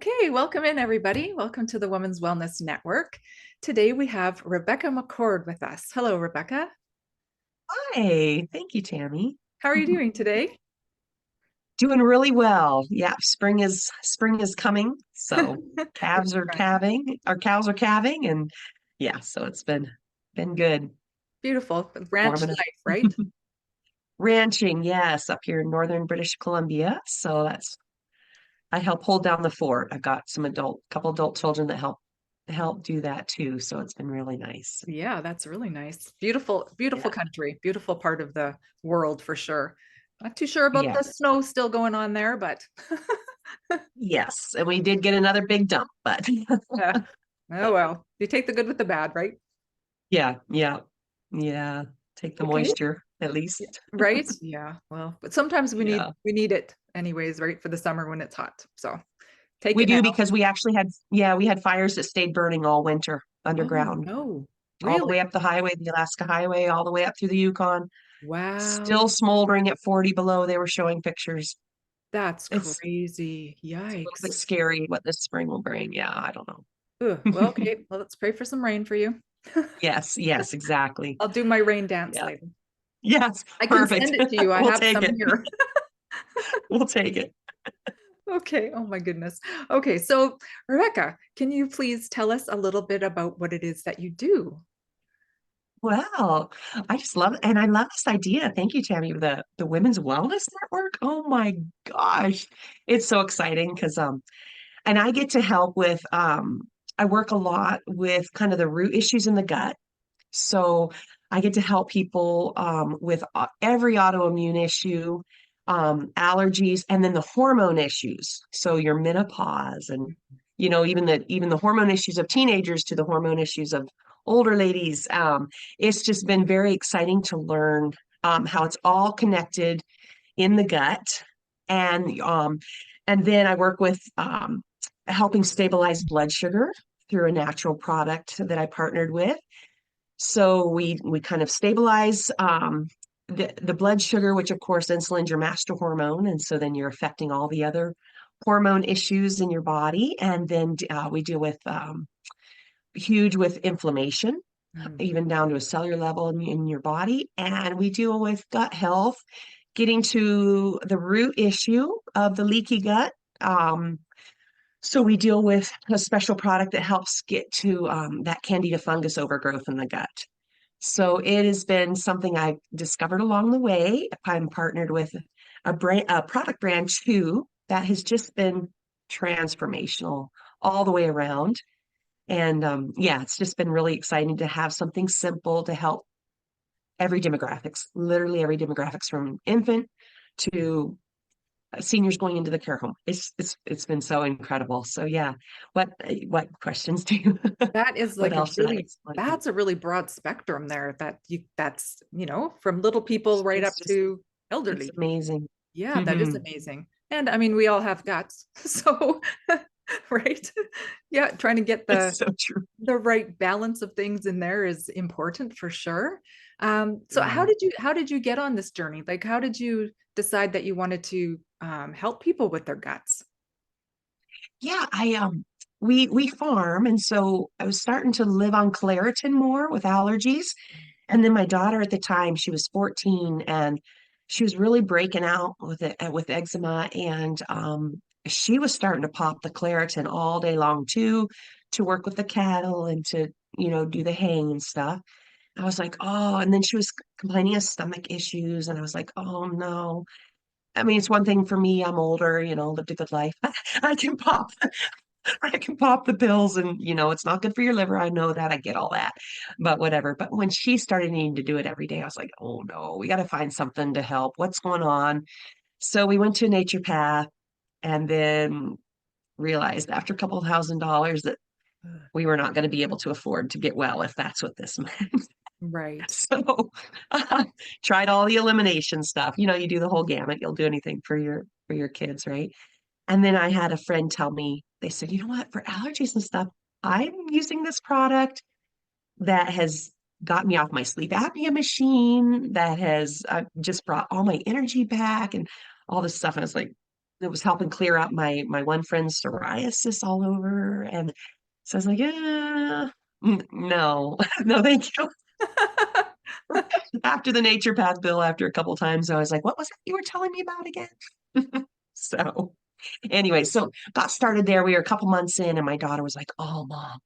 Okay, welcome in everybody. Welcome to the Women's Wellness Network. Today we have Rebecca McCord with us. Hello, Rebecca. Hi, thank you, Tammy. How are you doing today? Doing really well. Yeah, spring is coming. So calves are calving, our cows are calving, and yeah, so it's been good. Beautiful ranch Warming life, right? up. Ranching, yes, up here in northern British Columbia. So that's I help hold down the fort. I've got couple adult children that help do that too. So it's been really nice. Yeah, that's really nice. Beautiful, beautiful Yeah. country, beautiful part of the world for sure. Not too sure about Yeah. the snow still going on there, but Yes. And we did get another big dump, but uh, oh well. You take the good with the bad, right? yeah, yeah, yeah. Take the Okay. moisture at Yeah. least. Right? Yeah. Well, but sometimes we need Yeah. we need it anyways, right? For the summer when it's hot. So take We it now. do because we actually had, yeah, we had fires that stayed burning all winter Oh underground, no. all the Really? way up the highway, the Alaska Highway, all the way up through the Yukon, Wow. still smoldering at 40 below. They were showing pictures. That's It's crazy. a little bit Yikes. scary what this spring will bring. Yeah, I don't Ugh, know. well, okay. Well, let's pray for some rain for you. Yes, yes, exactly. I'll do my rain dance Yeah. later. Yes, I can perfect. send it to you. I We'll have take some it. here. We'll take it. Okay. Oh my goodness. Okay. So, Rebecca, can you please tell us a little bit about what it is that you do? Well, I just love it. And I love this idea. Thank you, Tammy, the Women's Wellness Network. Oh my gosh. It's so exciting because and I get to help with I work a lot with kind of the root issues in the gut. So I get to help people with every autoimmune issue, allergies, and then the hormone issues. So your menopause and even the hormone issues of teenagers to the hormone issues of older ladies. It's just been very exciting to learn how it's all connected in the gut, and then I work with helping stabilize blood sugar through a natural product that I partnered with. So we kind of stabilize the blood sugar, which of course insulin's your master hormone, and so then you're affecting all the other hormone issues in your body. And then we deal with huge with inflammation, Mm. even down to a cellular level in your body. And we deal with gut health, getting to the root issue of the leaky gut. So we deal with a special product that helps get to that candida fungus overgrowth in the gut. So it has been something I discovered along the way. I'm partnered with a product brand too that has just been transformational all the way around. And yeah, it's just been really exciting to have something simple to help every demographics, literally every demographics from infant to seniors going into the care home. It's been so incredible. So yeah, what questions do you That is what like a else did I really, explain? that's a really broad spectrum there that's, from little people right up It's just to it's elderly. amazing. Yeah, that is Hmm. amazing. And I mean, we all have guts. So, right? Yeah, trying to get It's the so true. the right balance of things in there is important for sure. So Yeah. how did you get on this journey? Like, how did you decide that you wanted to help people with their guts? Yeah, we farm, and so I was starting to live on Claritin more with allergies. And then my daughter at the time, she was 14, and she was really breaking out with it with eczema, and she was starting to pop the Claritin all day long too, to work with the cattle and to do the haying and stuff. I was like, oh, and then she was complaining of stomach issues, and I was like, oh no. I mean, it's one thing for me, I'm older, lived a good life. I can pop I can pop the pills and it's not good for your liver. I know that. I get all that. But whatever. But when she started needing to do it every day, I was like, oh no, we got to find something to help. What's going on? So we went to a naturopath and then realized after a couple of $1,000 that we were not going to be able to afford to get well if that's what this meant. Right. So tried all the elimination stuff. You do the whole gamut. You'll do anything for your kids, right? And then I had a friend tell me, they said, you know what, for allergies and stuff, I'm using this product that has got me off my sleep apnea machine, that has just brought all my energy back and all this stuff. And I was like, it was helping clear up my one friend's psoriasis all over. And so I was like, no, no, thank you. After the nature path bill, after a couple times, I was like, what was it you were telling me about again? So anyway, so got started there. We were a couple months in, and my daughter was like, oh, mom,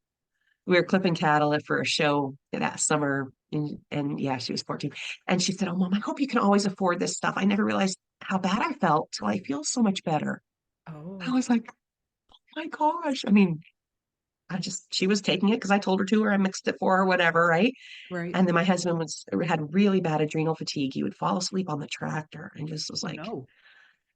we were clipping cattle for a show that summer. And yeah, she was 14. And she said, oh, mom, I hope you can always afford this stuff. I never realized how bad I felt till I feel so much better. I Oh, was like, oh my gosh. I mean, she was taking it because I told her to, or I mixed it for her, whatever, right? right. And then my husband had really bad adrenal fatigue. He would fall asleep on the tractor and just was Oh like, no.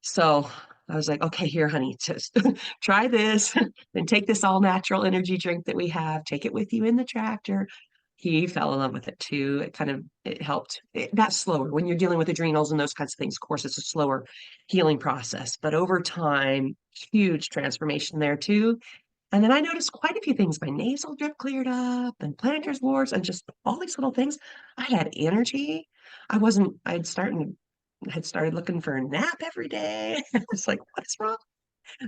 so I was like, okay, here, honey, just try this, then take this all natural energy drink that we have, take it with you in the tractor. He fell in love with it too. It helped. That's slower when you're dealing with adrenals and those kinds of things. Of course, it's a slower healing process, but over time, huge transformation there too. And then I noticed quite a few things. My nasal drip cleared up and plantar's warts and just all these little things. I had energy. I wasn't, had started looking for a nap every day. I was like, what is wrong?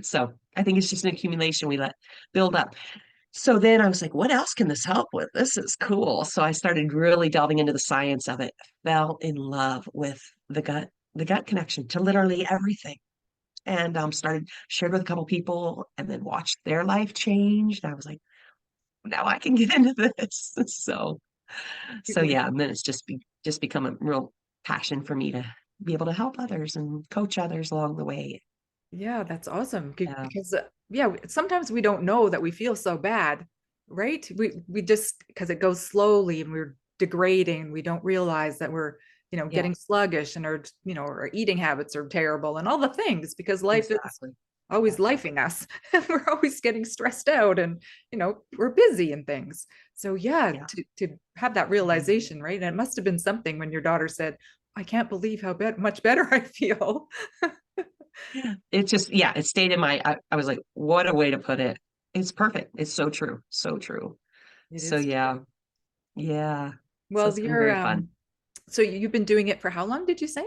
So I think it's just an accumulation we let build up. So then I was like, what else can this help with? This is cool. So I started really delving into the science of it, fell in love with the gut connection to literally everything. And started shared with a couple people and then watched their life change. And I was like, now I can get into this. So Right. yeah, and then just become a real passion for me to be able to help others and coach others along the way. Yeah, that's awesome. Yeah. Because yeah, sometimes we don't know that we feel so bad, right? We just because it goes slowly and we're degrading, we don't realize that we're, Yeah, getting sluggish and our eating habits are terrible and all the things because life is exactly. always Exactly. lifing us. We're always getting stressed out and, we're busy and things. So yeah, Yeah. to have that realization, right? And it must have been something when your daughter said, I can't believe how much better I feel. Yeah. It just, yeah, it stayed in I was like, what a way to put it. It's perfect. It's so true. So true. It So is true. yeah. Yeah. So Well, it's been you're very fun. so you've been doing it for how long did you say?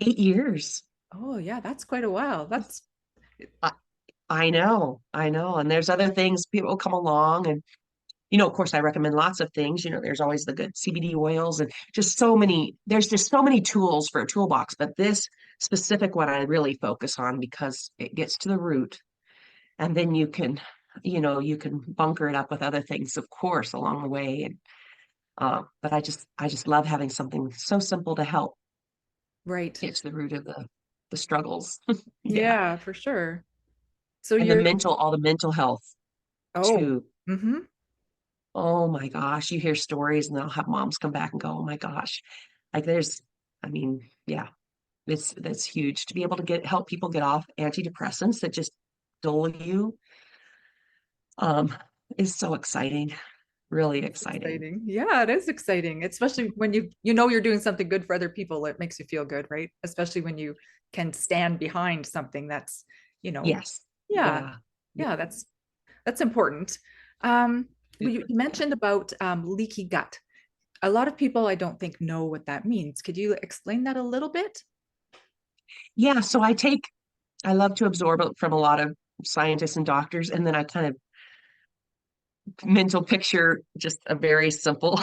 8 years. Oh, yeah, that's quite a while. That's I, I know. I know. And there's other things people come along and of course, I recommend lots of things. There's always the good CBD oils and there's just so many tools for a toolbox. But this specific one I really focus on because it gets to the root. And then you can bunker it up with other things, of course, along the way. And but I just love having something so simple to help right. get to the root of the struggles. Yeah. Yeah, for sure. So And all the mental health oh, too. mm-hmm. Oh my gosh, you hear stories and they'll have moms come back and go, "Oh my gosh." Like I mean, yeah, that's huge to be able to help people get off antidepressants that just dull you, um, is so exciting, really It's exciting. exciting. Yeah, it is exciting, especially when you know you're doing something good for other people. It makes you feel good, right? Especially when you can stand behind something that's, you know, Yes. yeah, Yeah. Yeah. yeah, that's important. Well, you Super. Yeah. mentioned about leaky gut. A lot of people I don't think know what that means. Could you explain that a little bit? Yeah. So I love to absorb it from a lot of scientists and doctors, and then I kind of mental picture just a very simple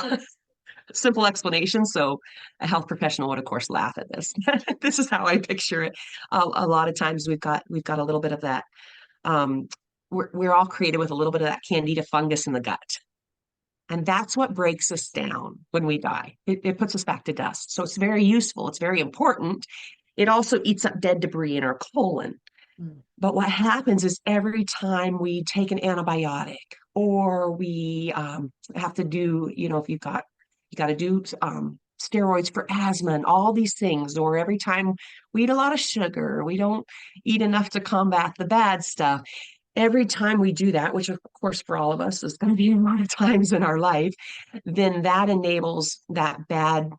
explanation. So a health professional would, of course, laugh at this. This is how I picture it. A lot of times we've got a little bit of that. Um, we're all created with a little bit of that candida fungus in the gut. And that's what breaks us down when we die. It puts us back to dust. So it's very useful. It's very important. It also eats up dead debris in our colon. Mm, But what happens is every time we take an antibiotic or we have to do, if you got to do steroids for asthma and all these things, or every time we eat a lot of sugar, we don't eat enough to combat the bad stuff. Every time we do that, which of course for all of us is going to be a lot of times in our life, then that enables that bad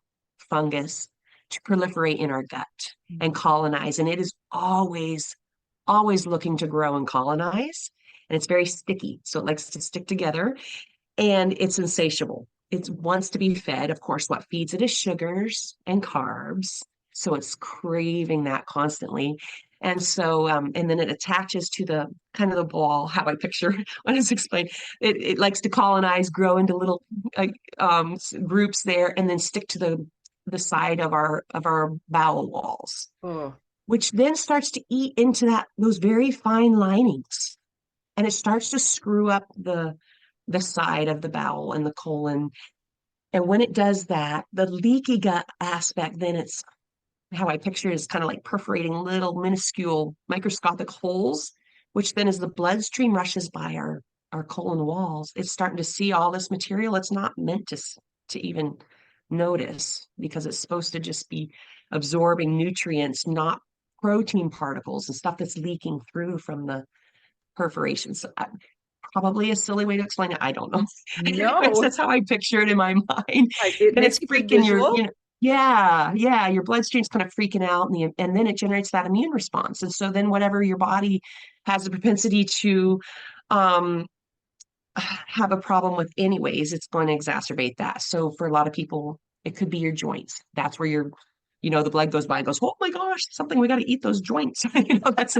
fungus to proliferate in our gut mm, and colonize. And it is always looking to grow and colonize. And it's very sticky. So it likes to stick together and it's insatiable. It wants to be fed. Of course, what feeds it is sugars and carbs. So it's craving that constantly. And so, and then it attaches to the kind of the ball, how I picture when it's explained. It likes to colonize, grow into little groups there, and then stick to the side of our bowel walls, Oh, which then starts to eat into those very fine linings, and it starts to screw up the side of the bowel and the colon. And when it does that, the leaky gut aspect, then it's how I picture it is kind of like perforating little minuscule microscopic holes, which then as the bloodstream rushes by our colon walls, it's starting to see all this material it's not meant to even notice, because it's supposed to just be absorbing nutrients, not protein particles and stuff that's leaking through from the perforations. Probably a silly way to explain it. I don't know. Anyways, no. that's how I picture it in my mind. It Then makes it's a good freaking your, visual. yeah, your bloodstream's kind of freaking out, and then it generates that immune response. And so then whatever your body has the propensity to um have a problem with anyways, it's going to exacerbate that. So for a lot of people, it could be your joints. That's where the blood goes by and goes, oh my gosh, something, we got to eat those joints. That's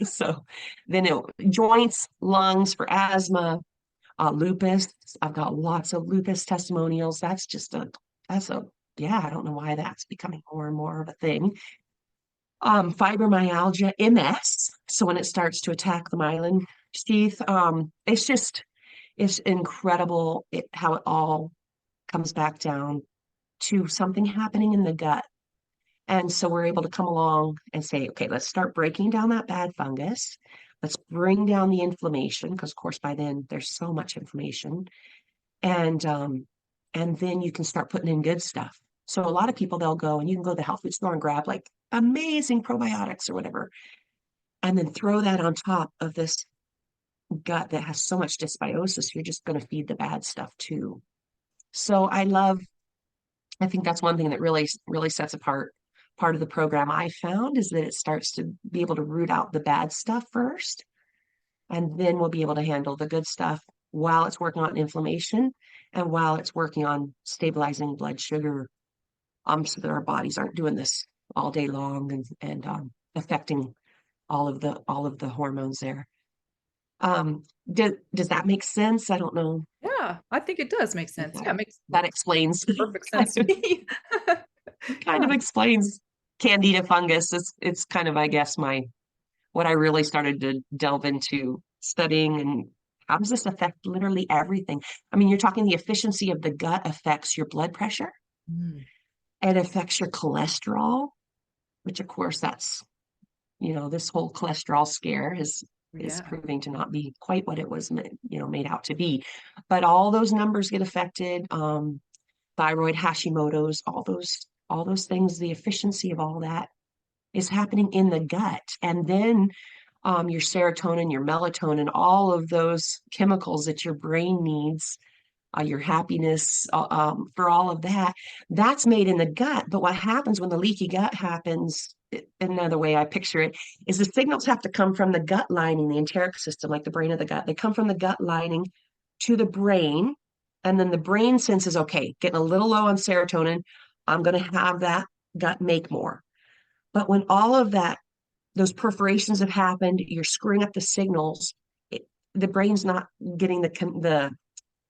so then joints, lungs for asthma, lupus. I've got lots of lupus testimonials. That's a, yeah, I don't know why that's becoming more and more of a thing. Fibromyalgia, MS. So when it starts to attack the myelin sheath, it's incredible how it all comes back down to something happening in the gut. And so we're able to come along and say, okay, let's start breaking down that bad fungus. Let's bring down the inflammation, because of course by then there's so much inflammation. And then you can start putting in good stuff. So a lot of people, they'll go and you can go to the health food store and grab like amazing probiotics or whatever, and then throw that on top of this gut that has so much dysbiosis. You're just going to feed the bad stuff too. So I think that's one thing that really sets apart part of the program I found, is that it starts to be able to root out the bad stuff first, and then we'll be able to handle the good stuff while it's working on inflammation and while it's working on stabilizing blood sugar, so that our bodies aren't doing this all day long and affecting all of the hormones there. Does that make sense? I don't know Yeah, I think it does make if sense. Yeah, it makes that explains perfect sense to me. kind of explains Candida fungus. It's kind of, I guess, what I really started to delve into studying, and how does this affect literally everything? I mean, you're talking the efficiency of the gut affects your blood pressure, Mm, it affects your cholesterol, which of course this whole cholesterol scare is yeah, proving to not be quite what it was made out to be. But all those numbers get affected. Thyroid, Hashimoto's, all those things, the efficiency of all that is happening in the gut. And then your serotonin, your melatonin, all of those chemicals that your brain needs, your happiness, for all of that, that's made in the gut. But what happens when the leaky gut happens, another way I picture it, is the signals have to come from the gut lining, the enteric system, like the brain of the gut. They come from the gut lining to the brain. And then the brain senses, okay, getting a little low on serotonin, I'm going to have that gut make more. But when all of those perforations have happened, you're screwing up the signals. The brain's not getting the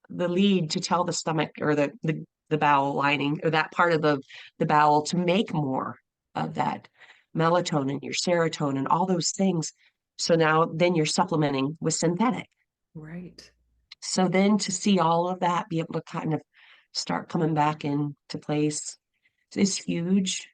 lead to tell the stomach or the bowel lining, or that part of the bowel, to make more of that melatonin, your serotonin, all those things. So now then you're supplementing with synthetic. right. So then to see all of that be able to kind of start coming back into place is huge.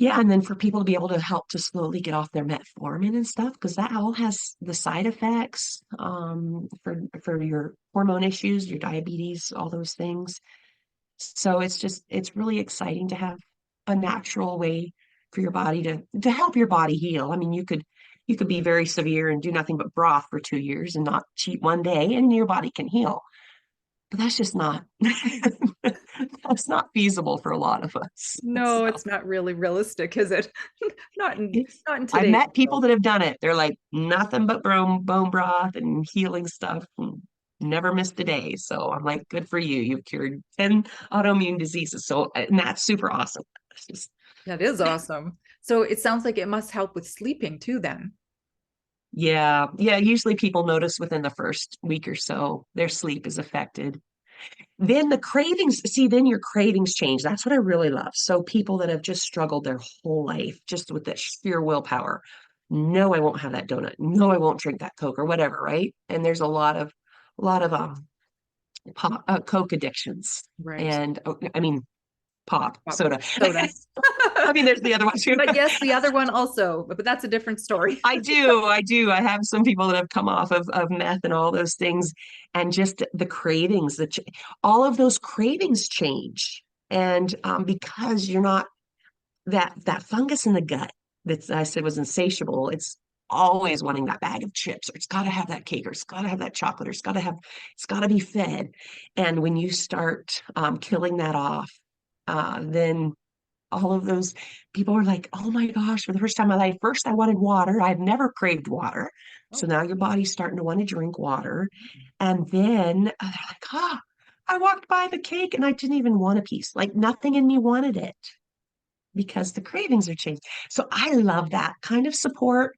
Yeah, and then for people to be able to help to slowly get off their metformin and stuff, because that all has the side effects, for your hormone issues, your diabetes, all those things. So it's really exciting to have a natural way for your body to help your body heal. I mean, you could be very severe and do nothing but broth for 2 years and not cheat one day, and your body can heal. But that's just not that's not feasible for a lot of us. No, So it's not really realistic, is it? Not in it's not in I've today's met people world. that have done it. They're like nothing but bone broth and healing stuff, and never missed a day. So I'm like, good for you. You've cured 10 autoimmune diseases. So, and that's super awesome. It's just That is awesome. So it sounds like it must help with sleeping too, then. Yeah. Yeah. Usually people notice within the first week or so, their sleep is affected. Then the cravings, see, then your cravings change. That's what I really love. So people that have just struggled their whole life just with that sheer willpower. No, I won't have that donut. No, I won't drink that Coke or whatever, right? And there's a lot of Coke addictions. Right. And I mean, pop, Pop soda. soda. I mean, there's the other one too. But yes, the other one also, but that's a different story. I do. I do. I have some people that have come off of meth and all those things, and just the cravings, all of those cravings change. And because you're not that fungus in the gut that I said was insatiable, it's always wanting that bag of chips, or it's got to have that cake, or it's got to have that chocolate, or it's got to be fed. And when you start killing that off, then all of those people are like, oh my gosh, for the first time in my life, first I wanted water. I've never craved water. So Oh, now your body's starting to want to drink water. And then they're like, I walked by the cake and I didn't even want a piece. Like nothing in me wanted it because the cravings are changed. So I love that kind of support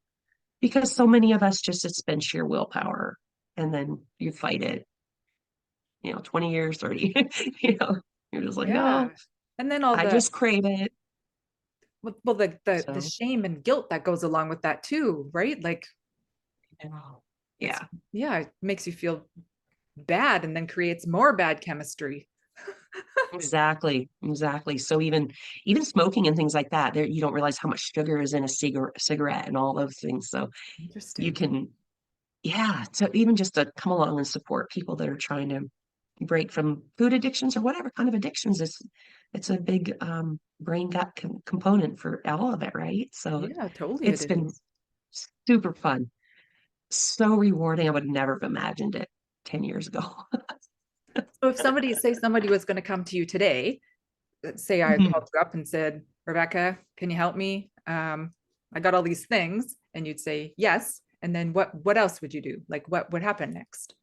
because so many of us just, it's been sheer willpower. And then you fight it, 20 years, 30, you're just like, no, yeah. And then all I the just crave it. well, the So, shame and guilt that goes along with that too, right? Like it's yeah. yeah, it makes you feel bad and then creates more bad chemistry. Exactly, exactly. So even smoking and things like that, there you don't realize how much sugar is in a cigarette and all those things. So you Interesting. can, yeah. So even just to come along and support people that are trying to break from food addictions or whatever kind of addictions, it's a big brain gut component for all of it, right? So Yeah, totally it it's been is. super fun, so rewarding. I would never have imagined it 10 years ago. So if somebody was going to come to you today, let's say I called you up and said, Rebecca, can you help me? I got all these things, and you'd say yes. And then what else would you do? Like what would happen next?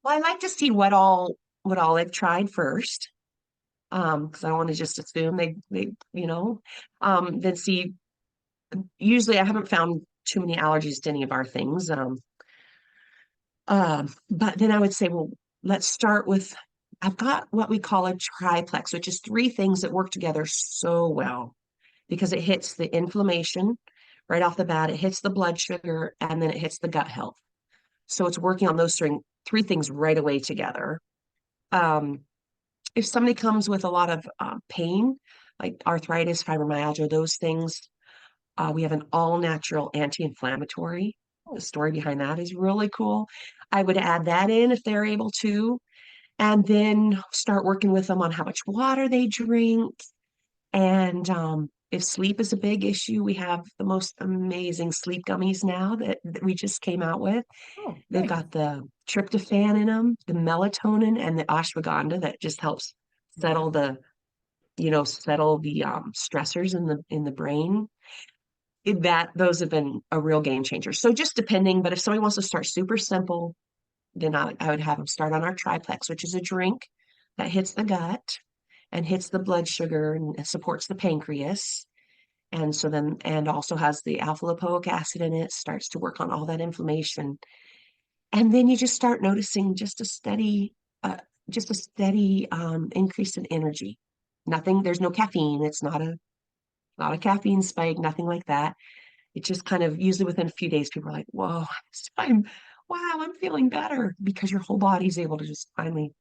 Well, I like to see what all they've tried first. Because I don't want to just assume then see, usually I haven't found too many allergies to any of our things. But then I would say, well, let's start with, I've got what we call a triplex, which is three things that work together so well because it hits the inflammation right off the bat, it hits the blood sugar, and then it hits the gut health. So it's working on those three things right away together. Um, if somebody comes with a lot of pain, like arthritis, fibromyalgia, those things, we have an all natural anti inflammatory. The Oh, story behind that is really cool. I would add that in if they're able to, and then start working with them on how much water they drink. And if sleep is a big issue, we have the most amazing sleep gummies now that we just came out with. oh, They've nice. got the tryptophan in them, the melatonin, and the ashwagandha that just helps Yeah. settle the stressors in the brain. That those have been a real game changer. So just depending, but if somebody wants to start super simple, then I would have them start on our triplex, which is a drink that hits the gut and hits the blood sugar and supports the pancreas. And also has the alpha lipoic acid in it, starts to work on all that inflammation. And then you just start noticing uh, just a steady increase in energy. Nothing, there's no caffeine. It's not a caffeine spike, nothing like that. It just kind of usually within a few days, people are like, whoa, wow, I'm feeling better because your whole body's able to just finally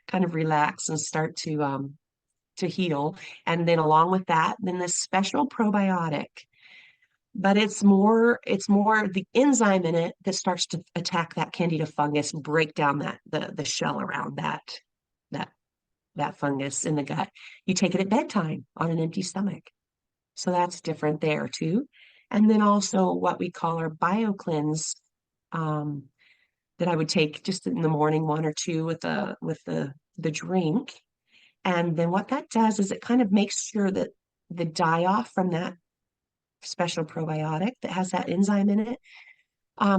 kind of relax and start to heal. And then along with that, then this special probiotic, but it's more the enzyme in it that starts to attack that candida fungus, break down the shell around that that fungus in the gut. You take it at bedtime on an empty stomach. So that's different there too. And then also what we call our BioCleanse, um, that I would take just in the morning, one or two with the drink. And then what that does is it kind of makes sure that the die off from that special probiotic that has that enzyme in it,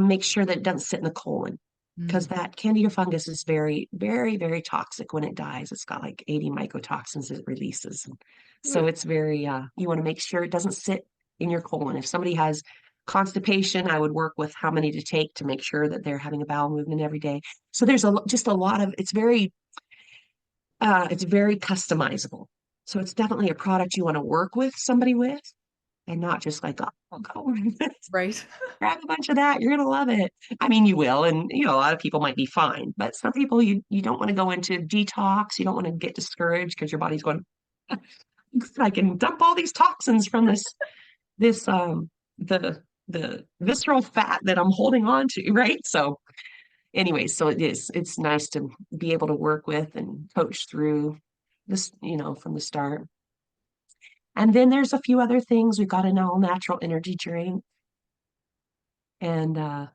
makes sure that it doesn't sit in the colon. because Mm. that Candida fungus is very, very, very toxic when it dies. It's got like 80 mycotoxins it releases. And so Ugh. it's very, you want to make sure it doesn't sit in your colon. If somebody has constipation, I would work with how many to take to make sure that they're having a bowel movement every day. So there's just a lot of, it's very customizable. So it's definitely a product you want to work with somebody with and not just like, oh, I'll go Right. grab a bunch of that. You're gonna love it. I mean, you will, and a lot of people might be fine, but some people you don't want to go into detox. You don't want to get discouraged because your body's going, I can dump all these toxins from this the visceral fat that I'm holding on to, right? So anyway, so it's nice to be able to work with and coach through this, from the start. And then there's a few other things. We've got an all natural energy drink and a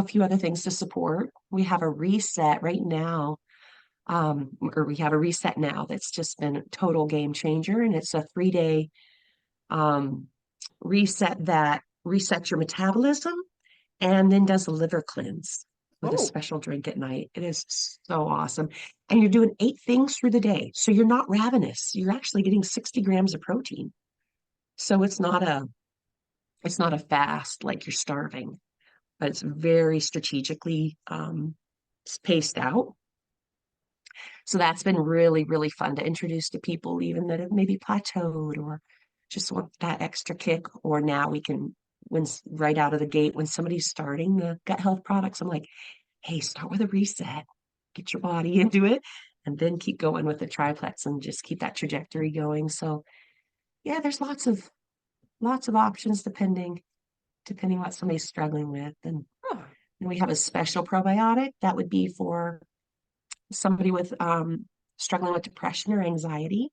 few other things to support. We have a reset right now, or we have a reset now that's just been a total game changer. And it's a 3-day um, reset that resets your metabolism and then does a liver cleanse with a Oh, special drink at night. It is so awesome. And you're doing 8 things through the day. So you're not ravenous. You're actually getting 60 grams of protein. So it's not a fast like you're starving, but it's very strategically paced out. So that's been really, really fun to introduce to people, even that have maybe plateaued or just want that extra kick. Or now we can, when right out of the gate, when somebody's starting the gut health products, I'm like, hey, start with a reset, get your body into it, and then keep going with the triplex and just keep that trajectory going. So yeah, there's lots of options depending what somebody's struggling with. oh, And we have a special probiotic that would be for somebody with struggling with depression or anxiety.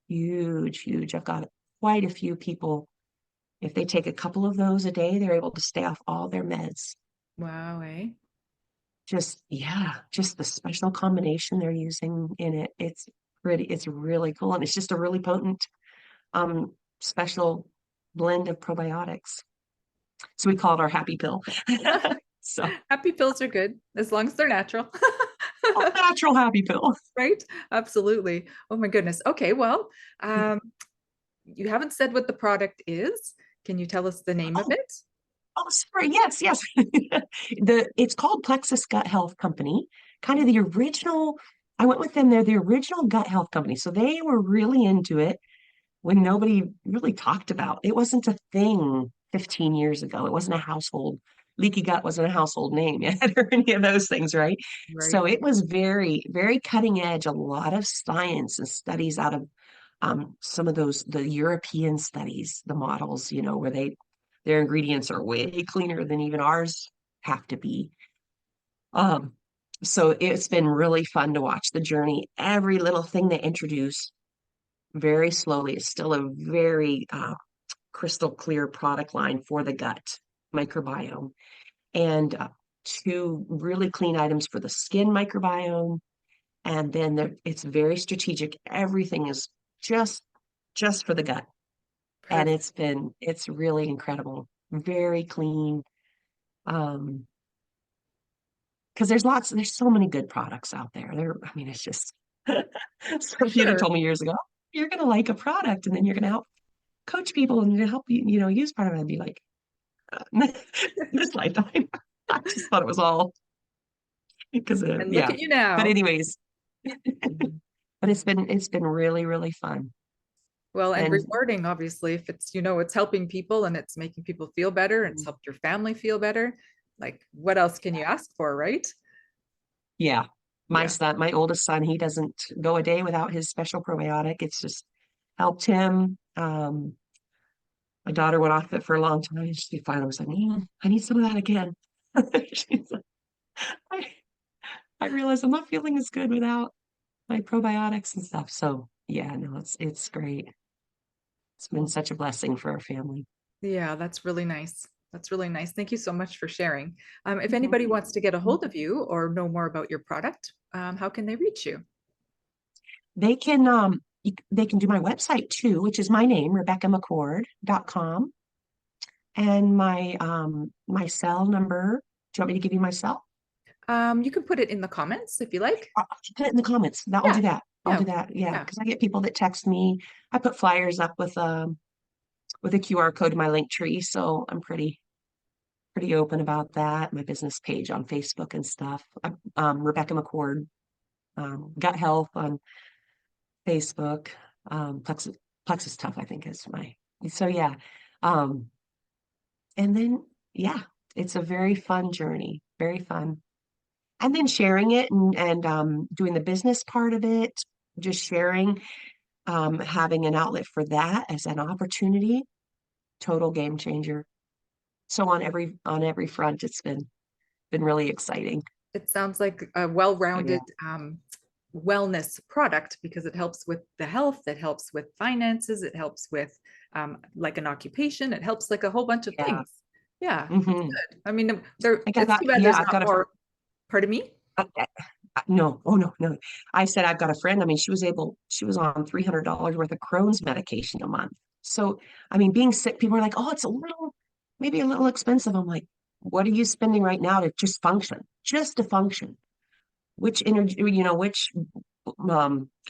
Huge, huge. I've got quite a few people. If they take a couple of those a day, they're able to stay off all their meds. wow, eh? Just the special combination they're using in it. It's really cool. And it's just a really potent special blend of probiotics. So we call it our happy pill. So Happy pills are good as long as they're natural. all natural happy pill. Right? Absolutely. Oh my goodness. Okay, well, um, you haven't said what the product is. Can you tell us the name of Oh, it? oh, sorry. Yes, yes. It's called Plexus Gut Health Company, kind of the original. I went with them. They're the original gut health company. So they were really into it when nobody really talked about. It wasn't a thing 15 years ago. It wasn't a household. Leaky gut wasn't a household name yet or any of those things, right? Right. So it was very, very cutting edge. A lot of science and studies out of some of the European studies, the models, where their ingredients are way cleaner than even ours have to be. Um, so it's been really fun to watch the journey. Every little thing they introduce very slowly. It's still a very crystal clear product line for the gut microbiome, and 2 really clean items for the skin microbiome. And then it's very strategic. Everything is just just for the gut, and Perfect. it's really incredible. Very clean. Um, because there's so many good products out there. I mean, it's just so For if you'd have sure. told me years ago, you're gonna like a product and then you're gonna help coach people and to help use part of it, I'd be like, this lifetime. I just thought it was all because And look yeah. at you But now. anyways, Mhm. but it's been really, really fun. Well, and And rewarding, obviously, if it's helping people and it's making people feel better, it's helped your family feel better. Like, what else can you ask for, right? yeah, Yeah. my oldest son, he doesn't go a day without his special probiotic. It's just helped him. My daughter went off it for a long time. And she finally was like, I need some of that again. She's like, I, I realize I'm not feeling as good without my probiotics and stuff. So yeah, no, it's great. It's been such a blessing for our family. Yeah, that's really nice. That's really nice. Thank you so much for sharing. If anybody Mhm. wants to get a hold of you or know more about your product, how can they reach you? They can do my website too, which is my name, RebeccaMcCord.com. And my cell number. Do you want me to give you my cell? You can put it in the comments if you like. I'll put it in the comments. I'll Yeah, do that. I'll do yeah, that. Yeah, yeah. because I get people that text me. I put flyers up with a QR code in my link tree, so I'm pretty open about that. My business page on Facebook and stuff. Rebecca McCord, Gut Health on Facebook. Plexus Tough, I think is my. So yeah, um, and then yeah, it's a very fun journey, very fun. And then sharing it and doing the business part of it, just sharing, having an outlet for that as an opportunity, total game changer. So on every front, it's been really exciting. It sounds like a Yeah. well-rounded wellness product because it helps with the health, it helps with finances, it helps with like an occupation, it helps like a whole bunch of Yeah. things. Yeah, that's Hmm. good. I mean, there, Like it's too bad yeah, there's I've not got more. Pardon me? no, oh no, no. I said I've got a friend. I mean, she was on $300 worth of Crohn's medication a month. So, I mean, being sick, people are like, oh, it's maybe a little expensive. I'm like, what are you spending right now to just to function? Which energy, which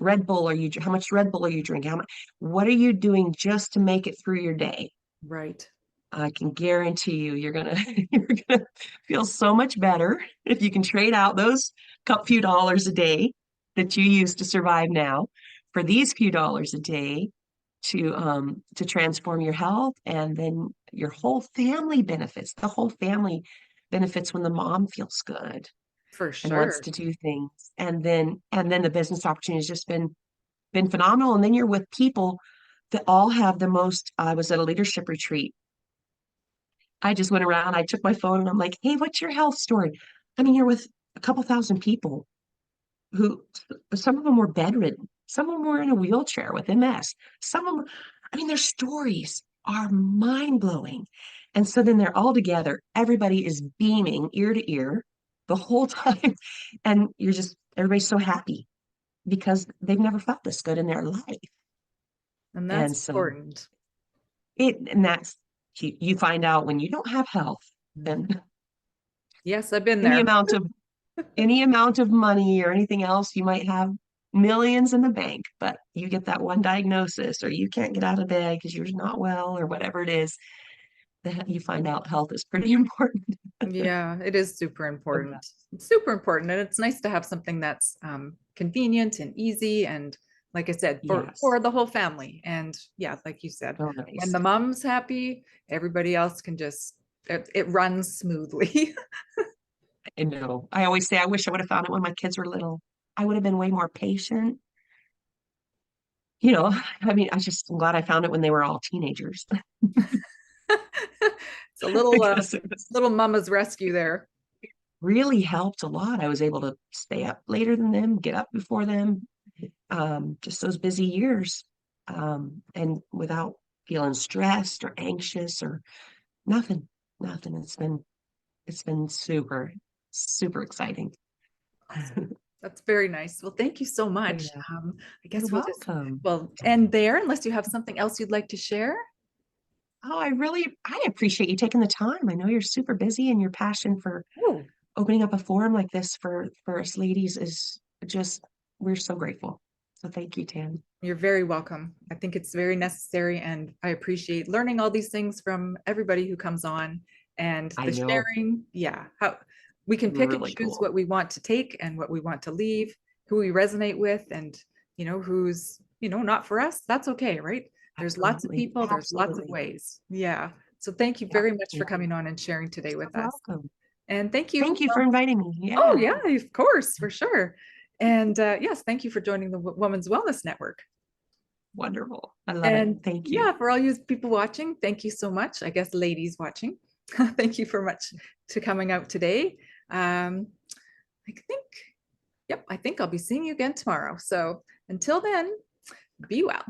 Red Bull how much Red Bull are you drinking? What are you doing just to make it through your day? Right. I can guarantee you, you're gonna you're gonna feel so much better if you can trade out those few dollars a day that you use to survive now for these few dollars a day to transform your health, and then your whole family benefits. The whole family benefits when the mom feels good For and wants sure. to do things, and then the business opportunity has just been phenomenal. And then you're with people that all have the most. I was at a leadership retreat. I just went around, I took my phone and I'm like, hey, what's your health story? I mean, you're with a couple thousand people who, some of them were bedridden, some of them were in a wheelchair with MS. Some of them, I mean, their stories are mind blowing. And so then they're all together. Everybody is beaming ear to ear the whole time. And everybody's so happy because they've never felt this good in their life. And that's And so important. and that's, you find out when you don't have health, then Mhm. Yes, I've been any there. amount of any amount of money or anything else, you might have millions in the bank, but you get that one diagnosis or you can't get out of bed because you're not well or whatever it is, that you find out health is pretty important. Yeah, it is super important. It's super important. And it's nice to have something that's convenient and easy and like I said, Yes. for the whole family. And yeah, like you said, So when nice. the mom's happy, everybody else can just it runs smoothly. I know. I always say I wish I would have found it when my kids were little. I would have been way more patient. I mean, I'm glad I found it when they were all teenagers It's a little because it was little mama's rescue there. really helped a lot. I was able to stay up later than them, get up before them, just those busy years, and without feeling stressed or anxious or nothing, nothing. It's been super, super exciting. Awesome. That's very nice. Well, thank you so much. Yeah, I you're guess welcome. we'll end there unless you have something else you'd like to share. Oh, I appreciate you taking the time. I know you're super busy, and your passion for Oh, opening up a forum like this for us ladies is just, we're so grateful. So thank you, Tam. you're very welcome. I think it's very necessary, and I appreciate learning all these things from everybody who comes on and I the know, sharing. Yeah, how we can pick and really choose cool. what we want to take and what we want to leave, who we resonate with, and who's not for us. That's okay, right? There's lots of Absolutely, people, there's lots of absolutely. ways. Yeah. So thank you Yeah, very much for yeah. coming on and sharing today So with us. welcome. And thank you. Thank you for inviting me. Oh, Yeah, yeah, of course, for sure. And yes, thank you for joining the Women's Wellness Network. wonderful. I love it. And Thank you. yeah, for all you people watching, thank you so much. I guess ladies watching, thank you for much to coming out today. I think, yep, I think I'll be seeing you again tomorrow. So until then, be well.